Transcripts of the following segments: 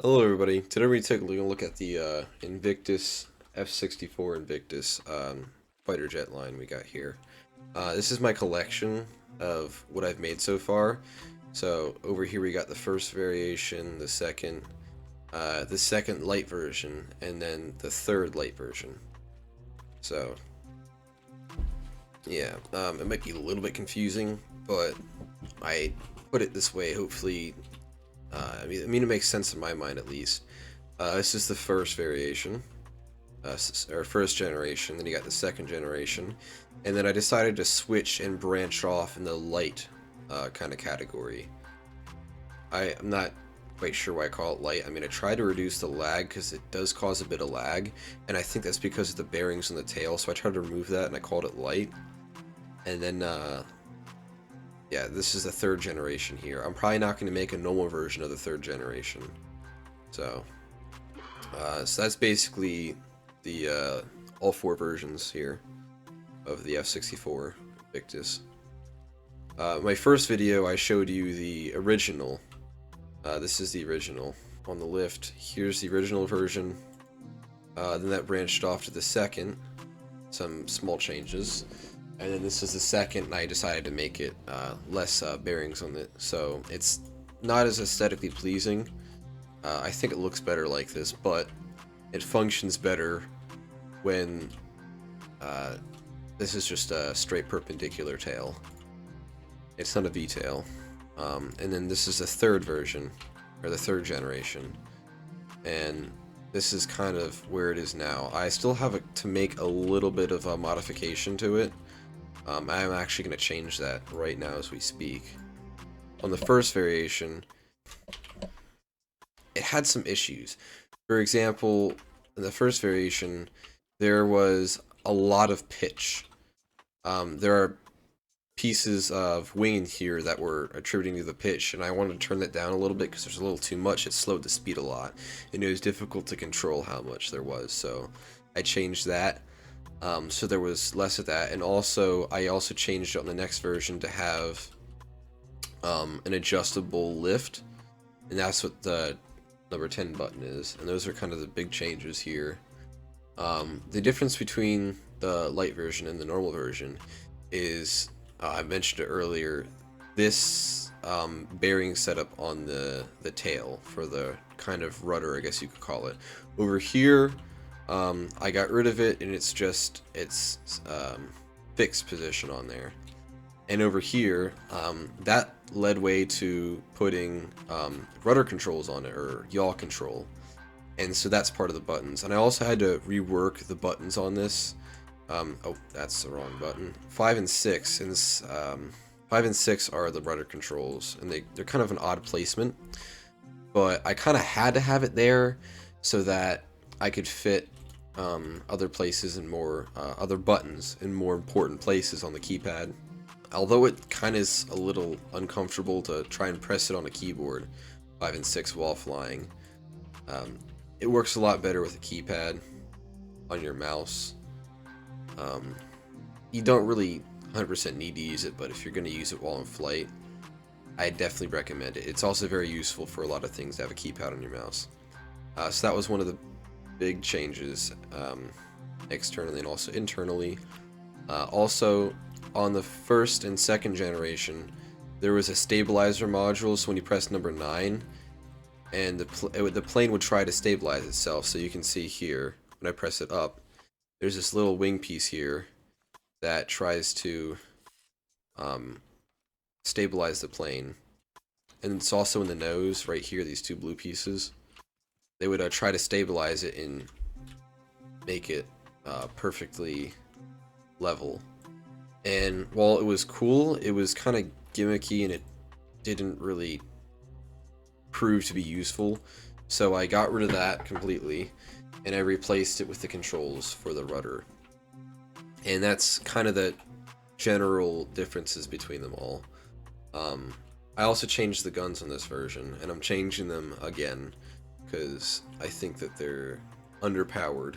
Hello everybody. Today we take a look at the Invictus F-64 Invictus fighter jet line we got here. This is my collection of what I've made so far. So over here we got the first variation, the second light version, and then the third light version. So yeah, it might be a little bit confusing, but I put it this way. Hopefully, it makes sense in my mind at least. This is the first variation, or first generation. Then you got the second generation, and then I decided to switch and branch off in the light kind of category. I'm not quite sure why I call it light. I mean, I try to reduce the lag because it does cause a bit of lag, and I think that's because of the bearings on the tail. So I tried to remove that, and I called it light. And then, yeah, this is the third generation here. I'm probably not going to make a normal version of the third generation. So that's basically the all four versions here of the F-64 Invictus. My first video, I showed you the original. This is the original on the lift. Here's the original version. Then that branched off to the second. Some small changes. And then this is the second, and I decided to make it less bearings on it. So it's not as aesthetically pleasing. I think it looks better like this, but it functions better when this is just a straight perpendicular tail. It's not a V-tail. And then this is the third version, or the third generation. And this is kind of where it is now. I still have to make a little bit of a modification to it. I'm actually going to change that right now as we speak. On the first variation, it had some issues. For example, in the first variation, there was a lot of pitch. There are pieces of wing in here that were attributing to the pitch, and I wanted to turn that down a little bit because there's a little too much. It slowed the speed a lot, and it was difficult to control how much there was, so I changed that. So there was less of that, and also I also changed it on the next version to have an adjustable lift, and that's what the number 10 button is, and those are kind of the big changes here. The difference between the light version and the normal version is, I mentioned it earlier, this bearing setup on the tail for the kind of rudder, I guess you could call it. Over here, I got rid of it, and it's just fixed position on there. And over here, that led way to putting rudder controls on it, or yaw control. And so that's part of the buttons. And I also had to rework the buttons on this. Oh, that's the wrong button. 5 and 6, and 5 and 6 are the rudder controls, and they're kind of an odd placement. But I kind of had to have it there so that I could fit other places and more other buttons in more important places on the keypad. Although it kind of is a little uncomfortable to try and press it on a keyboard, 5 and 6 while flying, it works a lot better with a keypad on your mouse. You don't really 100% need to use it, but if you're going to use it while in flight, I definitely recommend it. It's also very useful for a lot of things to have a keypad on your mouse. So that was one of the big changes externally and also internally. Also, on the first and second generation, there was a stabilizer module, so when you press number 9, and the plane would try to stabilize itself. So you can see here, when I press it up, there's this little wing piece here that tries to stabilize the plane. And it's also in the nose, right here, these two blue pieces. They would try to stabilize it and make it perfectly level. And while it was cool, it was kind of gimmicky, and it didn't really prove to be useful. So I got rid of that completely, and I replaced it with the controls for the rudder. And that's kind of the general differences between them all. I also changed the guns on this version, and I'm changing them again because I think that they're underpowered.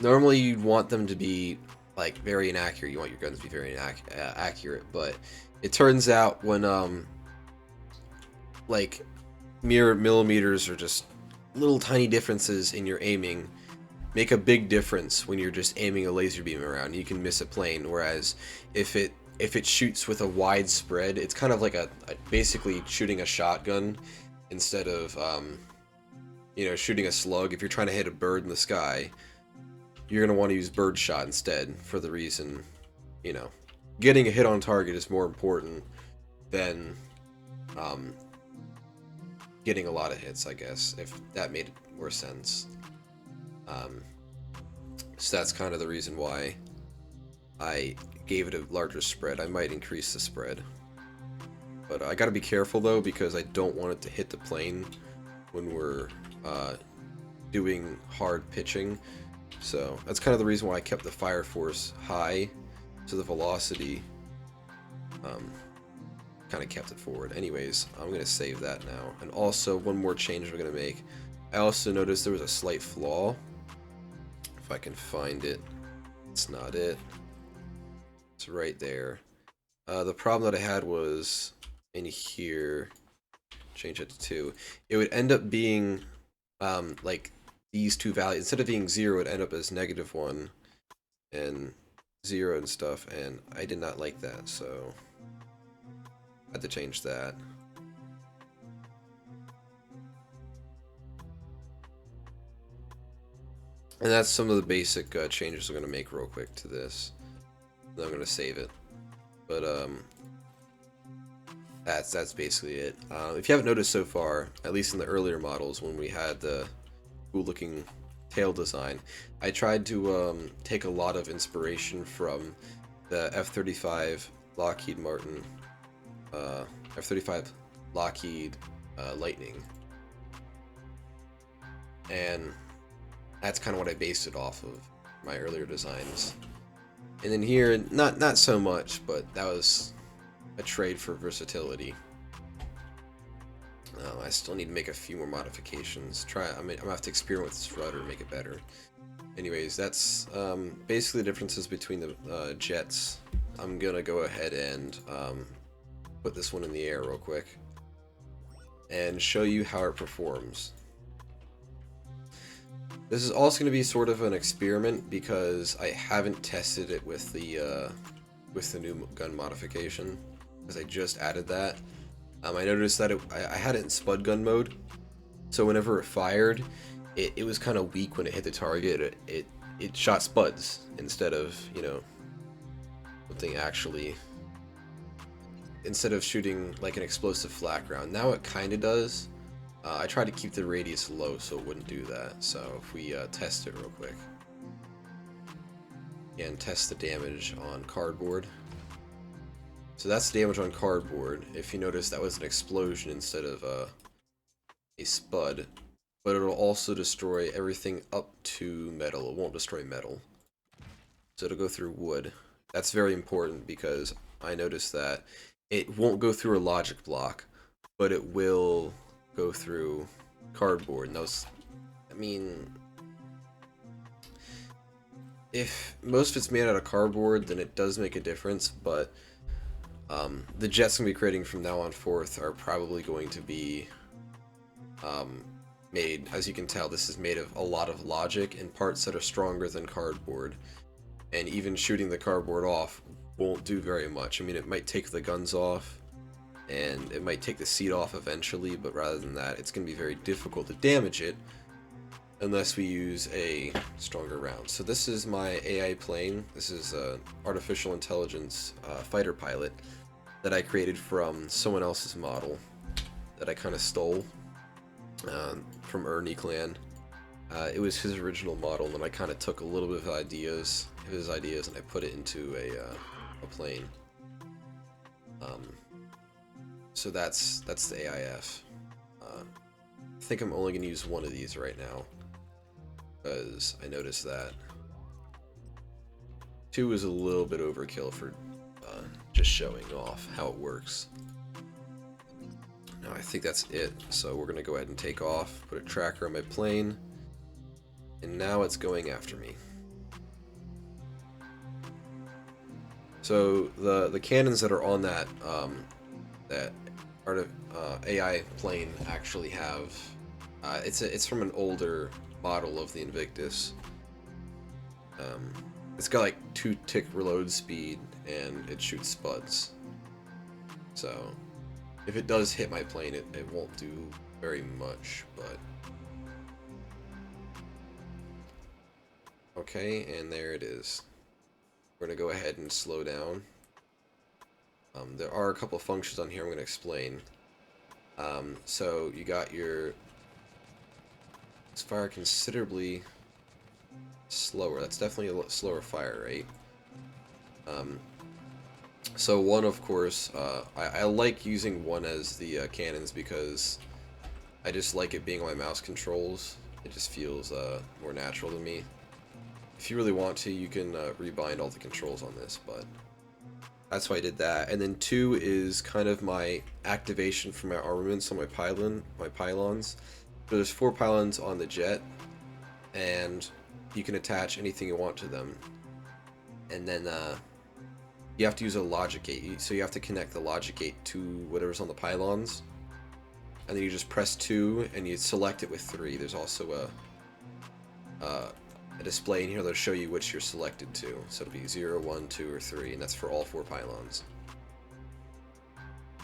Normally you'd want them to be like very inaccurate. You want your guns to be very accurate, but it turns out when like mere millimeters or just little tiny differences in your aiming make a big difference when you're just aiming a laser beam around. You can miss a plane, whereas if it shoots with a wide spread, it's kind of like a basically shooting a shotgun instead of shooting a slug. If you're trying to hit a bird in the sky, you're gonna want to use bird shot instead, for the reason, getting a hit on target is more important than getting a lot of hits, I guess, if that made more sense. So that's kind of the reason why I gave it a larger spread. I might increase the spread. But I gotta be careful though, because I don't want it to hit the plane when we're doing hard pitching. So that's kind of the reason why I kept the fire force high, so the velocity kind of kept it forward. Anyways, I'm going to save that now. And also, one more change we're going to make. I also noticed there was a slight flaw. If I can find it. It's not it. It's right there. The problem that I had was in here. Change it to 2. It would end up being like these two values. Instead of being 0, it would end up as -1 and 0 and stuff. And I did not like that, so I had to change that. And that's some of the basic changes I'm going to make real quick to this. Then I'm going to save it. But that's basically it. If you haven't noticed so far, at least in the earlier models when we had the cool looking tail design, I tried to take a lot of inspiration from the F-35 Lockheed Martin, F-35 Lockheed Lightning. And that's kind of what I based it off of, my earlier designs. And then here, not so much, but that was a trade for versatility. I still need to make a few more modifications. I'm gonna have to experiment with this rudder and make it better. Anyways, that's basically the differences between the jets. I'm gonna go ahead and put this one in the air real quick and show you how it performs. This is also going to be sort of an experiment because I haven't tested it with the new gun modification, because I just added that. I noticed that I had it in spud gun mode, so whenever it fired, it was kind of weak when it hit the target. It shot spuds instead of, something actually, instead of shooting like an explosive flak round. Now it kind of does. I tried to keep the radius low so it wouldn't do that. So if we test it real quick. Again, test the damage on cardboard. So that's the damage on cardboard. If you notice, that was an explosion instead of a spud. But it'll also destroy everything up to metal. It won't destroy metal. So it'll go through wood. That's very important because I noticed that it won't go through a logic block, but it will go through cardboard. And those, if most of it's made out of cardboard, then it does make a difference, but the jets I'm going to be creating from now on forth are probably going to be made, as you can tell, this is made of a lot of logic and parts that are stronger than cardboard, and even shooting the cardboard off won't do very much. It might take the guns off, and it might take the seat off eventually, but rather than that, it's going to be very difficult to damage it unless we use a stronger round. So this is my AI plane. This is an artificial intelligence fighter pilot that I created from someone else's model that I kind of stole from Ernie Clan. It was his original model, and then I kind of took a little bit of his ideas, and I put it into a plane. So that's the AIF. I think I'm only going to use one of these right now, because I noticed that 2 is a little bit overkill for just showing off how it works. Now I think that's it, so we're going to go ahead and take off, put a tracker on my plane, and now it's going after me. So the cannons that are on that AI plane actually have. It's from an older model of the Invictus. Um, it's got like 2-tick reload speed and it shoots spuds. So if it does hit my plane, it won't do very much, but okay, and there it is. We're gonna go ahead and slow down. There are a couple of functions on here I'm gonna explain. So you got your fire considerably slower. That's definitely a slower fire rate. So one, of course, I like using one as the cannons because I just like it being on my mouse controls. It just feels more natural to me. If you really want to, you can rebind all the controls on this, but that's why I did that. And then 2 is kind of my activation for my armaments on my pylons. So there's 4 pylons on the jet, and you can attach anything you want to them. And then you have to use a logic gate. So you have to connect the logic gate to whatever's on the pylons. And then you just press 2 and you select it with 3. There's also a display in here that'll show you which you're selected to. So it'll be 0, 1, 2, or 3, and that's for all 4 pylons.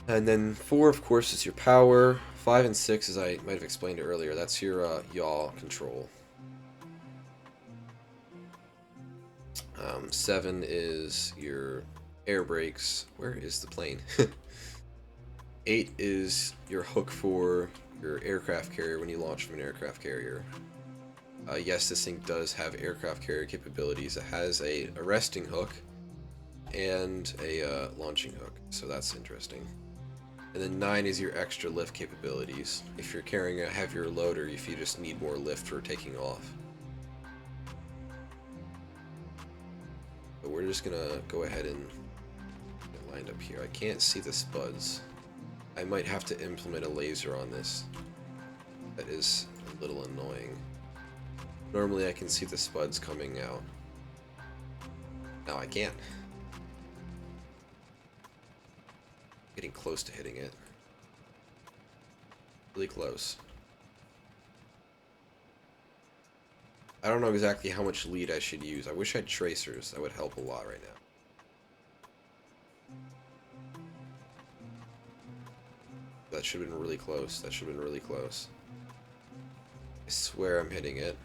And then 4, of course, is your power. 5 and 6, as I might have explained earlier, that's your yaw control. 7 is your air brakes. Where is the plane? 8 is your hook for your aircraft carrier when you launch from an aircraft carrier. Yes, this thing does have aircraft carrier capabilities. It has a resting hook and a launching hook, so that's interesting. And then 9 is your extra lift capabilities. If you're carrying a heavier load or if you just need more lift for taking off. But we're just gonna go ahead and get lined up here. I can't see the spuds. I might have to implement a laser on this. That is a little annoying. Normally I can see the spuds coming out. Now I can't. Getting close to hitting it. Really close. I don't know exactly how much lead I should use. I wish I had tracers. That would help a lot right now. That should have been really close. That should have been really close. I swear I'm hitting it.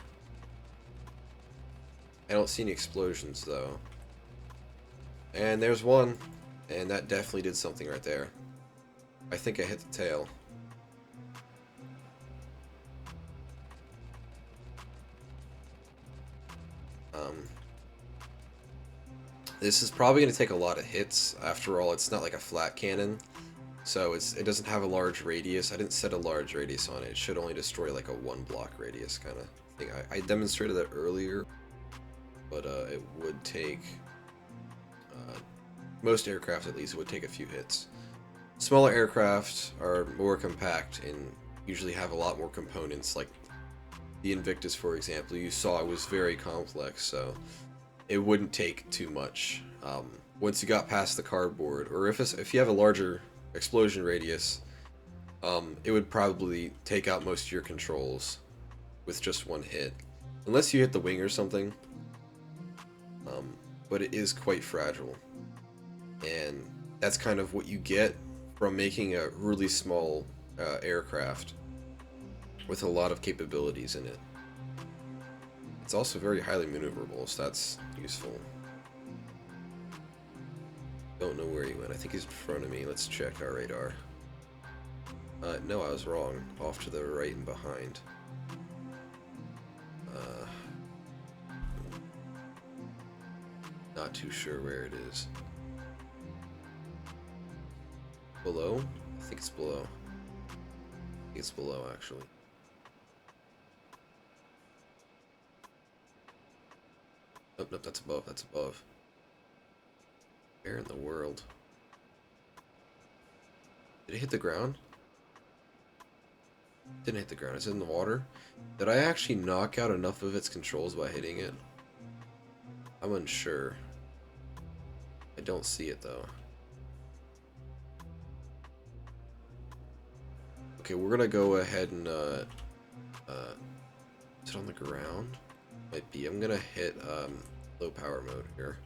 I don't see any explosions though. And there's one. And that definitely did something right there. I think I hit the tail. This is probably going to take a lot of hits. After all, it's not like a flat cannon. So it doesn't have a large radius. I didn't set a large radius on it. It should only destroy like a 1-block radius kind of thing. I demonstrated that earlier. But it would take... most aircraft at least, it would take a few hits. Smaller aircraft are more compact and usually have a lot more components, like the Invictus, for example. You saw it was very complex, so it wouldn't take too much. Once you got past the cardboard, or if you have a larger explosion radius, it would probably take out most of your controls with just one hit. Unless you hit the wing or something. But it is quite fragile. And that's kind of what you get from making a really small aircraft with a lot of capabilities in it. It's also very highly maneuverable, so that's useful. Don't know where he went. I think he's in front of me. Let's check our radar. No, I was wrong. Off to the right and behind. Not too sure where it is. Below? I think it's below. I think it's below, actually. Oh, no, that's above. That's above. Where in the world? Did it hit the ground? Didn't hit the ground. Is it in the water? Did I actually knock out enough of its controls by hitting it? I'm unsure. I don't see it though. Okay, we're gonna go ahead and is it on the ground? Might be. I'm gonna hit low power mode here.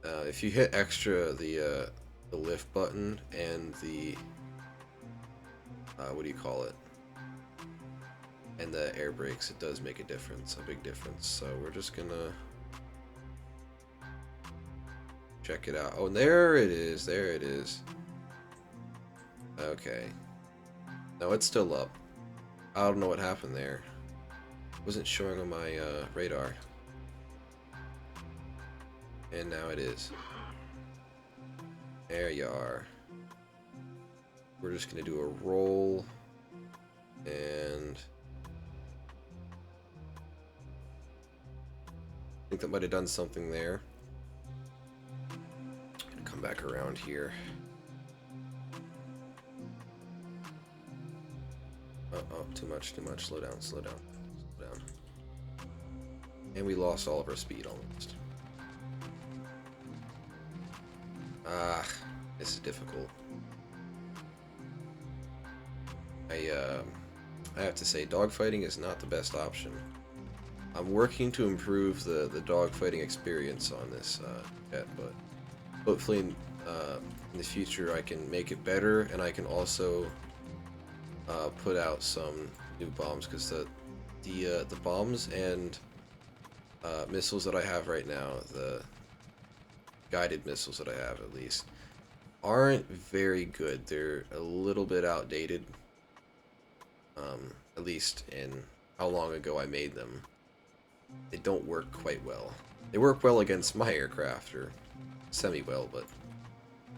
If you hit extra the lift button and the what do you call it? And the air brakes, it does make a difference, a big difference. So we're just gonna check it out. Oh, there it is. There it is. Okay. No, it's still up. I don't know what happened there. It wasn't showing on my radar. And now it is. There you are. We're just gonna do a roll. And I think that might have done something there. Gonna come back around here. Oh, too much. Slow down. And we lost all of our speed almost. Ah, this is difficult. I have to say, dogfighting is not the best option. I'm working to improve the dogfighting experience on this jet, but hopefully in the future I can make it better, and I can also put out some new bombs, because the bombs and missiles that I have right now, the guided missiles that I have at least, aren't very good. They're a little bit outdated, at least in how long ago I made them. They don't work quite well. They work well against my aircraft, or semi-well, but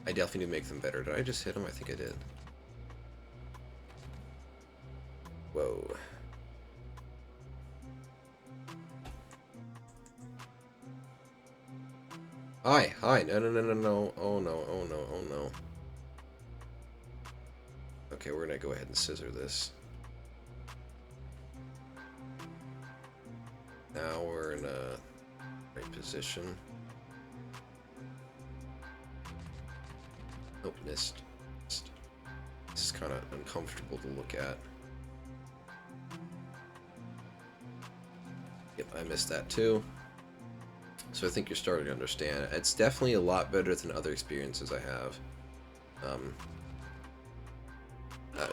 I definitely need to make them better. Did I just hit them? I think I did. Whoa. Hi. No. Oh no. Okay, we're gonna go ahead and scissor this. Now we're in a right position. Nope, missed. This is kind of uncomfortable to look at. Yep, I missed that too. So I think you're starting to understand. It's definitely a lot better than other experiences I have.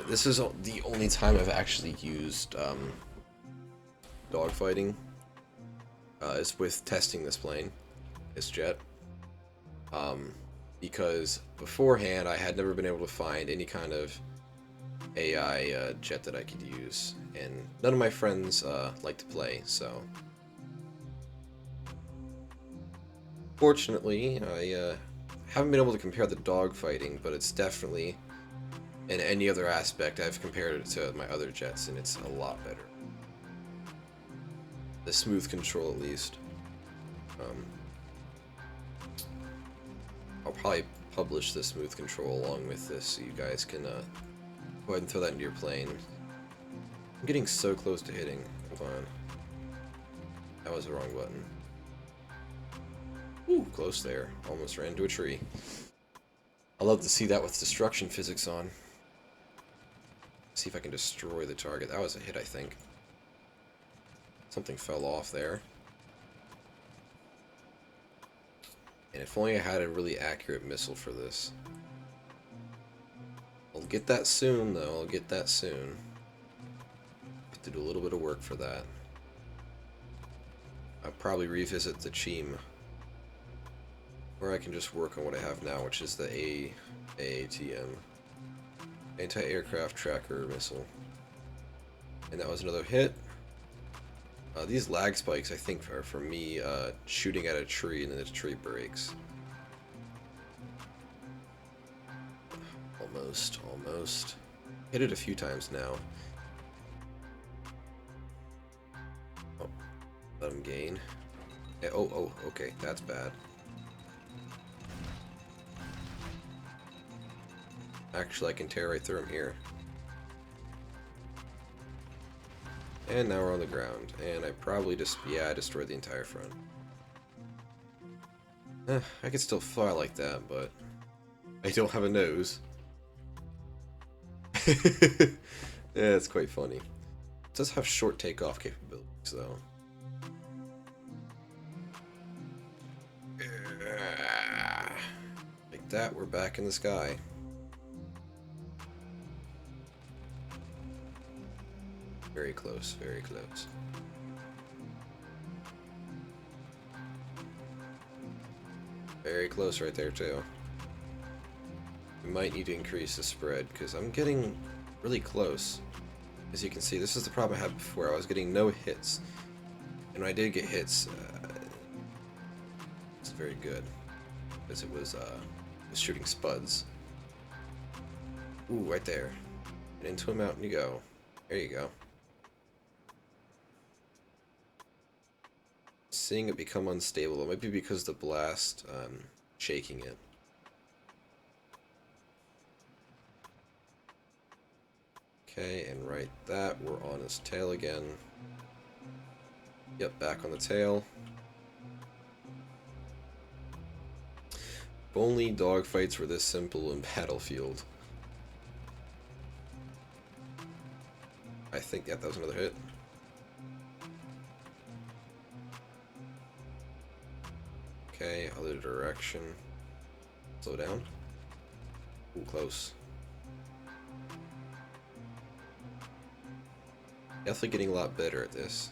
This is the only time I've actually used dogfighting. Is with testing this plane, this jet. Because beforehand I had never been able to find any kind of AI jet that I could use, and none of my friends like to play, so fortunately I haven't been able to compare the dogfighting, but it's definitely, in any other aspect, I've compared it to my other jets, and it's a lot better. The smooth control, at least. I'll probably publish the smooth control along with this, so you guys can go ahead and throw that into your plane. I'm getting so close to hitting. Hold on. That was the wrong button. Ooh, close there. Almost ran into a tree. I love to see that with destruction physics on. See if I can destroy the target. That was a hit, I think. Something fell off there. And if only I had a really accurate missile for this. I'll get that soon, though. I'll get that soon. Have to do a little bit of work for that. I'll probably revisit the Cheem. Or I can just work on what I have now, which is the AATM. Anti-Aircraft Tracker Missile. And that was another hit. These lag spikes, I think, are for me shooting at a tree and then the tree breaks. Almost. Hit it a few times now. Oh, let him gain. Yeah, oh, okay, that's bad. Actually, I can tear right through him here. And now we're on the ground, and I probably just, yeah, I destroyed the entire front. I could still fly like that, but I don't have a nose. Yeah, it's quite funny. It does have short takeoff capabilities, though. Like that, we're back in the sky. Very close, very close. Very close right there, too. We might need to increase the spread, because I'm getting really close. As you can see, this is the problem I had before. I was getting no hits. And when I did get hits, it's very good. Because it was shooting spuds. Ooh, right there. And into a mountain you go. There you go. Seeing it become unstable. It might be because the blast shaking it. Okay, and right that, we're on his tail again. Yep, back on the tail. If only dogfights were this simple in Battlefield. I think, yeah, that was another hit. Okay, other direction. Slow down. Ooh, close. Definitely getting a lot better at this.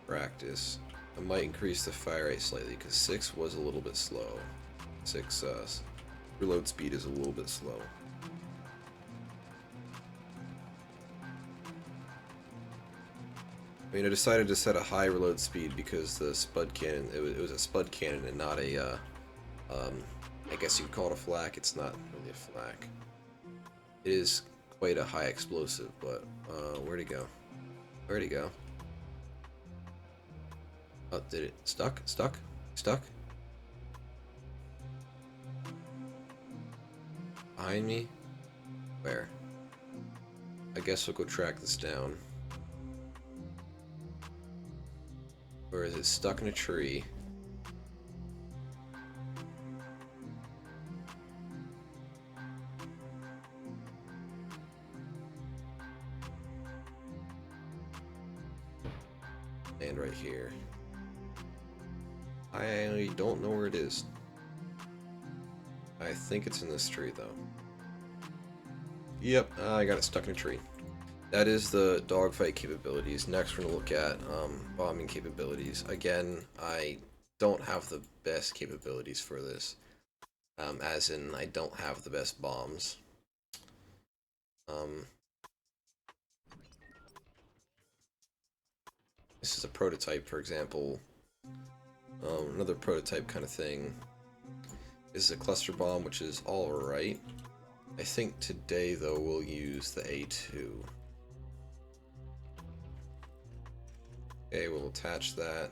Practice. I might increase the fire rate slightly because 6 was a little bit slow. 6 reload speed is a little bit slow. I mean, I decided to set a high reload speed because the spud cannon, it was a spud cannon and not a, I guess you'd call it a flak. It's not really a flak. It is quite a high explosive, but, where'd it go? Where'd it go? Oh, did it? Stuck? Stuck? Stuck? Behind me? Where? I guess we'll go track this down. Or is it stuck in a tree? And right here. I don't know where it is. I think it's in this tree, though. Yep, I got it stuck in a tree. That is the dogfight capabilities. Next, we're going to look at bombing capabilities. Again, I don't have the best capabilities for this. As in, I don't have the best bombs. This is a prototype, for example. Another prototype kind of thing is a cluster bomb, which is alright. I think today, though, we'll use the A2. Okay, we'll attach that.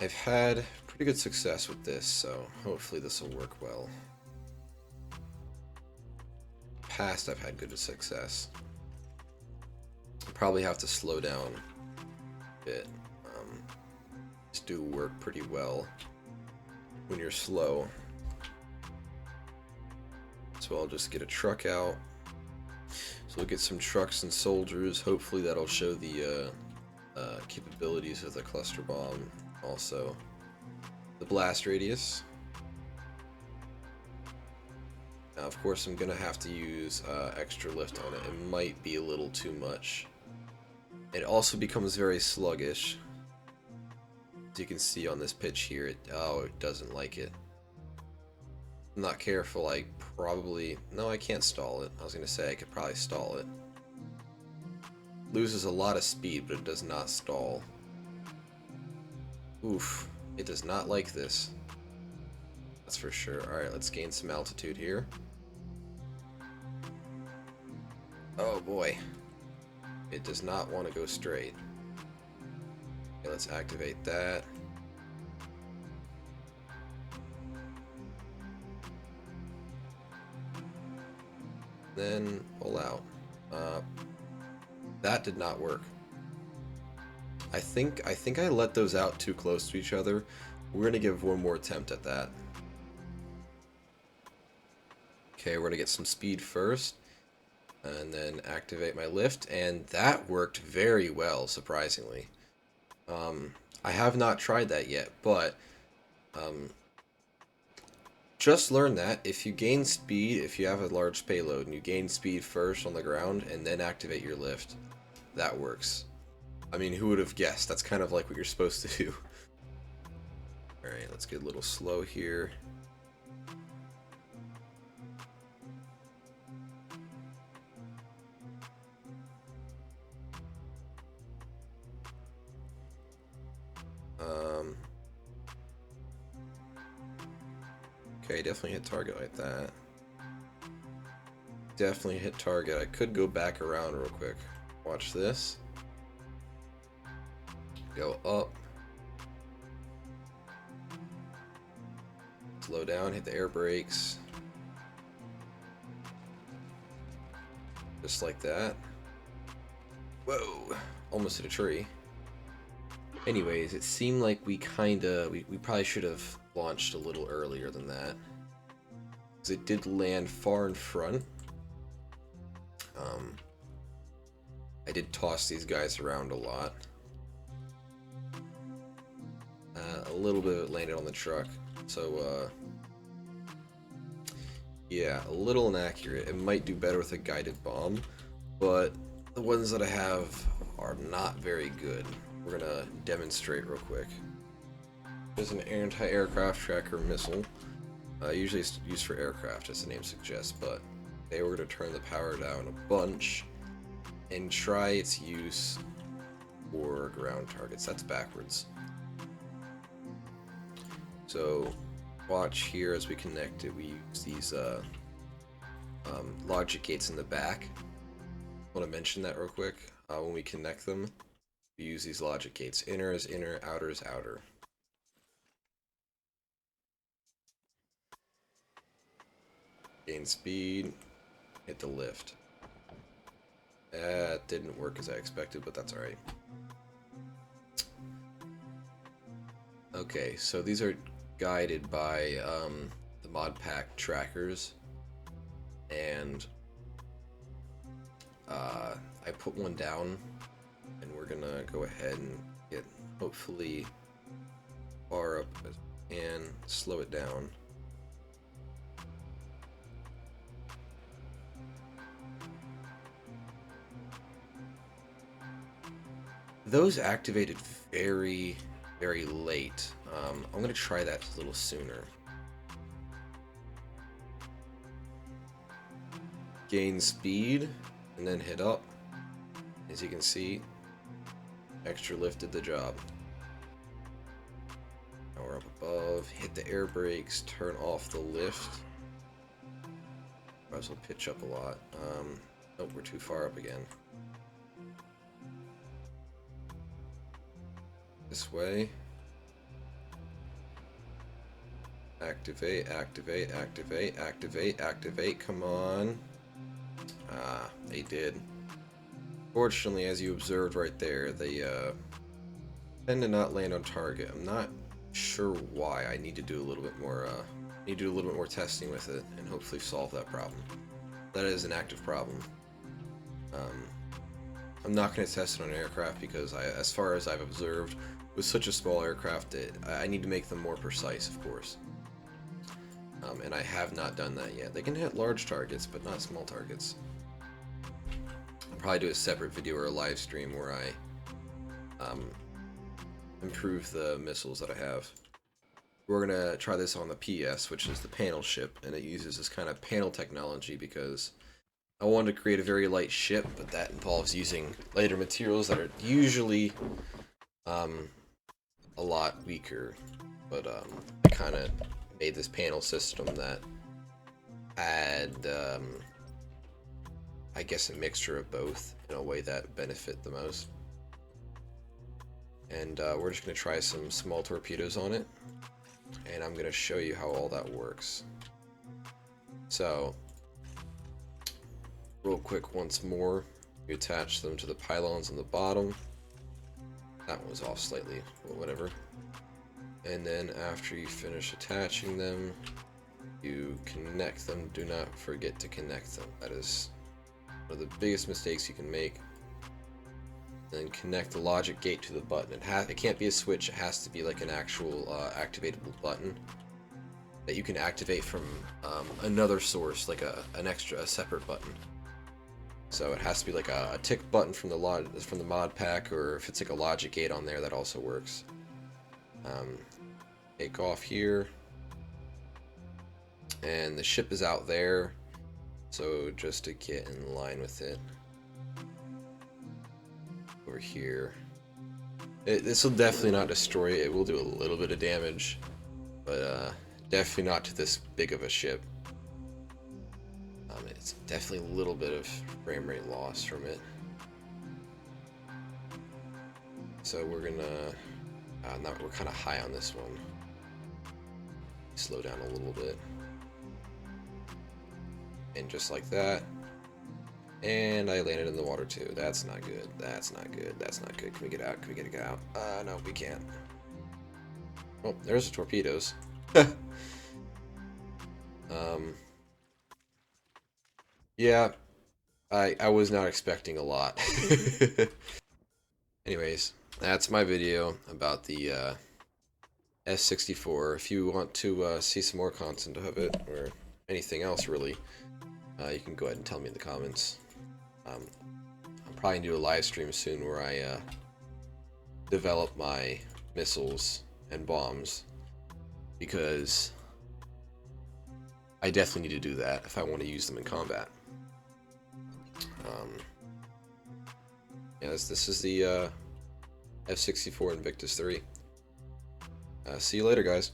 I've had pretty good success with this, so hopefully this will work well. Past, I've had good success. I'll probably have to slow down a bit. These do work pretty well when you're slow. So I'll just get a truck out. So we'll get some trucks and soldiers. Hopefully that'll show the capabilities of the cluster bomb. Also, the blast radius. Now, of course, I'm gonna have to use extra lift on it. It might be a little too much. It also becomes very sluggish. As you can see on this pitch here, it doesn't like it. I'm not careful, I probably... No, I can't stall it. I was gonna say I could probably stall it. Loses a lot of speed, but it does not stall. Oof. It does not like this. That's for sure. Alright, let's gain some altitude here. Oh boy. It does not want to go straight. Okay, let's activate that. Then pull out. That did not work. I think I let those out too close to each other. We're gonna give one more attempt at that. Okay, we're gonna get some speed first, and then activate my lift, and that worked very well, surprisingly. I have not tried that yet, but um, just learn that if you gain speed, if you have a large payload and you gain speed first on the ground and then activate your lift, that works. I mean, who would have guessed? That's kind of like what you're supposed to do. Alright, let's get a little slow here. Okay, definitely hit target like that. Definitely hit target. I could go back around real quick. Watch this. Go up. Slow down, hit the air brakes. Just like that. Whoa! Almost hit a tree. Anyways, it seemed like we probably should have launched a little earlier than that. Because it did land far in front. I did toss these guys around a lot. A little bit landed on the truck. So, yeah, a little inaccurate. It might do better with a guided bomb, but the ones that I have are not very good. We're gonna demonstrate real quick. There's an anti-aircraft tracker missile. Usually it's used for aircraft, as the name suggests, but they were gonna turn the power down a bunch and try its use for ground targets. That's backwards. So watch here as we connect it. We use these logic gates in the back. I want to mention that real quick. When we connect them, we use these logic gates. Inner is inner, outer is outer. Gain speed, hit the lift. That didn't work as I expected, but that's alright. Okay, so these are guided by the mod pack trackers, and I put one down, and we're gonna go ahead and get hopefully far up and slow it down. Those activated very, very late. I'm going to try that a little sooner. Gain speed, and then hit up. As you can see, extra lift did the job. Now we're up above, hit the air brakes, turn off the lift. Might as well pitch up a lot. Nope, we're too far up again. This way. Activate, activate, activate, activate, activate, come on. Ah, they did. Fortunately, as you observed right there, they tend to not land on target. I'm not sure why. I need to do a little bit more testing with it and hopefully solve that problem. That is an active problem. I'm not going to test it on an aircraft because as far as I've observed, with such a small aircraft, I need to make them more precise, of course. And I have not done that yet. They can hit large targets, but not small targets. I'll probably do a separate video or a live stream where I improve the missiles that I have. We're going to try this on the PS, which is the panel ship, and it uses this kind of panel technology because I wanted to create a very light ship, but that involves using lighter materials that are usually a lot weaker. But I kind of made this panel system that had, I guess, a mixture of both in a way that benefit the most. And we're just going to try some small torpedoes on it, and I'm going to show you how all that works. So, real quick once more, you attach them to the pylons on the bottom. That one was off slightly, but whatever. And then after you finish attaching them, You connect them. Do not forget to connect them. That is one of the biggest mistakes you can make. Then connect the logic gate to the button. It can't be a switch. It has to be like an actual activatable button that you can activate from another source, like a separate button. So it has to be like a tick button from the mod pack, or if it's like a logic gate on there, that also works. Take off here, and the ship is out there. So just to get in line with it, over here. This will definitely not destroy it. It will do a little bit of damage, but definitely not to this big of a ship. It's definitely a little bit of frame rate loss from it. So we're gonna, we're kind of high on this one. Slow down a little bit. And just like that. And I landed in the water too. That's not good. That's not good. That's not good. Can we get out? Can we get out? No, we can't. Oh, there's the torpedoes. Yeah, I was not expecting a lot. Anyways, that's my video about the S-64. If you want to see some more content of it, or anything else really, you can go ahead and tell me in the comments. I'm probably going to do a live stream soon where I develop my missiles and bombs, because I definitely need to do that if I want to use them in combat. Yeah, this is the F-64 Invictus 3. See you later, guys.